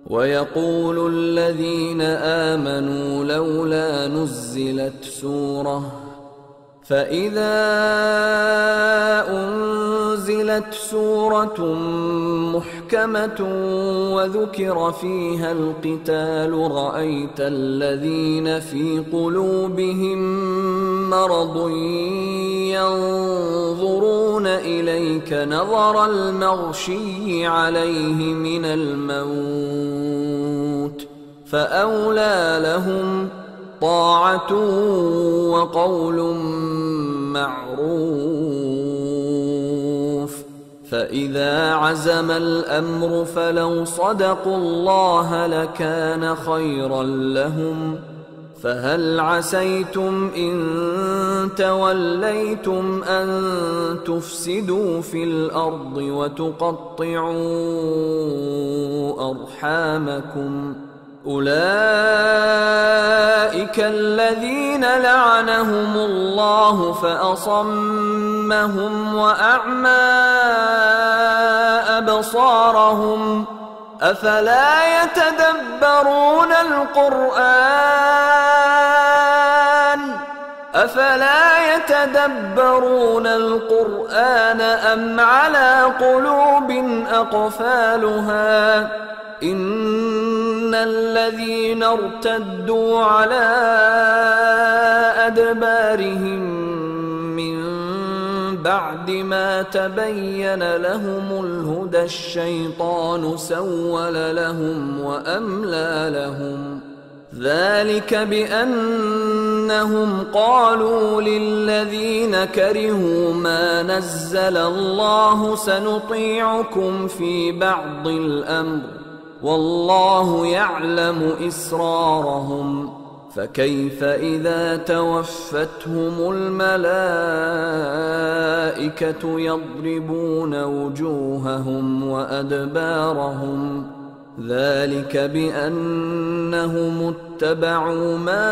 وَيَقُولُ الَّذِينَ آمَنُوا لَوْلَا نُزِّلَتْ سُورَةٌ فَإِذَا أُنزِلَتْ سُورَةٌ مُحْكَمَةٌ وَذُكِرَ فِيهَا الْقِتَالُ رَأَيْتَ الَّذِينَ فِي قُلُوبِهِم مَّرَضٌ يَنظُرُونَ إِلَيْكَ نَظَرَ الْمَغْشِيِّ عَلَيْهِ مِنَ الْمَوْتِ فَأَوْلَىٰ لَهُمْ طاعة وقول معروف فإذا عزم الأمر فلو صدقوا الله لكان خيرا لهم فهل عسيتم إن توليتم أن تفسدوا في الأرض وتقطعوا أرحامكم أولئك الذين لعنهم الله فأصمهم وأعمى أبصارهم أفلا يتدبرون القرآن أم على قلوب أقفالها إن الذين ارتدوا على أدبارهم من بعد ما تبين لهم الهدى الشيطان سول لهم وأملى لهم ذلك بأنهم قالوا للذين كرهوا ما نزل الله سنطيعكم في بعض الأمر والله يعلم إسرارهم فكيف إذا توفتهم الملائكة يضربون وجوههم وأدبارهم ذلك بأنهم اتبعوا ما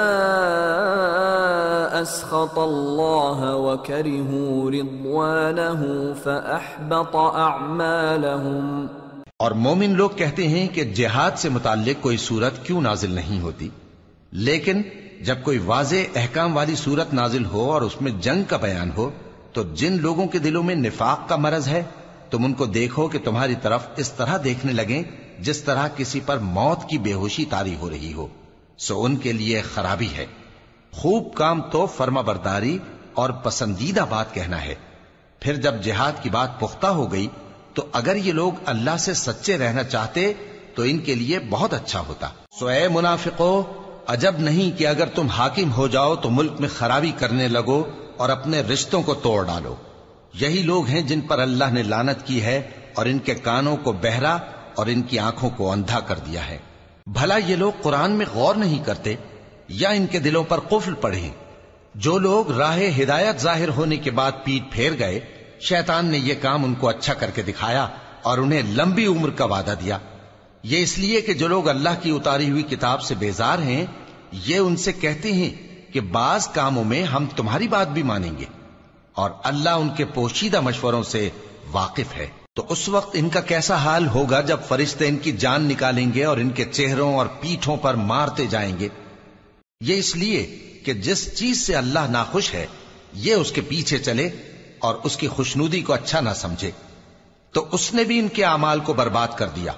أسخط الله وكرهوا رضوانه فأحبط أعمالهم۔ اور مومن لوگ کہتے ہیں کہ جہاد سے متعلق کوئی صورت کیوں نازل نہیں ہوتی، لیکن جب کوئی واضح احکام والی صورت نازل ہو اور اس میں جنگ کا بیان ہو تو جن لوگوں کے دلوں میں نفاق کا مرض ہے تم ان کو دیکھو کہ تمہاری طرف اس طرح دیکھنے لگیں جس طرح کسی پر موت کی بے ہوشی طاری ہو رہی ہو، سو ان کے لیے خرابی ہے۔ خوب کام تو فرما برداری اور پسندیدہ بات کہنا ہے، پھر جب جہاد کی بات پختہ ہو گئی تو اگر یہ لوگ اللہ سے سچے رہنا چاہتے تو ان کے لیے بہت اچھا ہوتا۔ سو اے منافقو، عجب نہیں کہ اگر تم حاکم ہو جاؤ تو ملک میں خرابی کرنے لگو اور اپنے رشتوں کو توڑ ڈالو۔ یہی لوگ ہیں جن پر اللہ نے لعنت کی ہے اور ان کے کانوں کو بہرا اور ان کی آنکھوں کو اندھا کر دیا ہے۔ بھلا یہ لوگ قرآن میں غور نہیں کرتے یا ان کے دلوں پر قفل پڑے ہیں؟ جو لوگ راہ ہدایت ظاہر ہونے کے بعد پیٹ پھیر گئے، شیطان نے یہ کام ان کو اچھا کر کے دکھایا اور انہیں لمبی عمر کا وعدہ دیا۔ یہ اس لیے کہ جو لوگ اللہ کی اتاری ہوئی کتاب سے بیزار ہیں یہ ان سے کہتے ہیں کہ بعض کاموں میں ہم تمہاری بات بھی مانیں گے، اور اللہ ان کے پوشیدہ مشوروں سے واقف ہے۔ تو اس وقت ان کا کیسا حال ہوگا جب فرشتے ان کی جان نکالیں گے اور ان کے چہروں اور پیٹھوں پر مارتے جائیں گے۔ یہ اس لیے کہ جس چیز سے اللہ ناخوش ہے یہ اس کے پیچھے چلے اور اس کی خوشنودی کو اچھا نہ سمجھے، تو اس نے بھی ان کے اعمال کو برباد کر دیا۔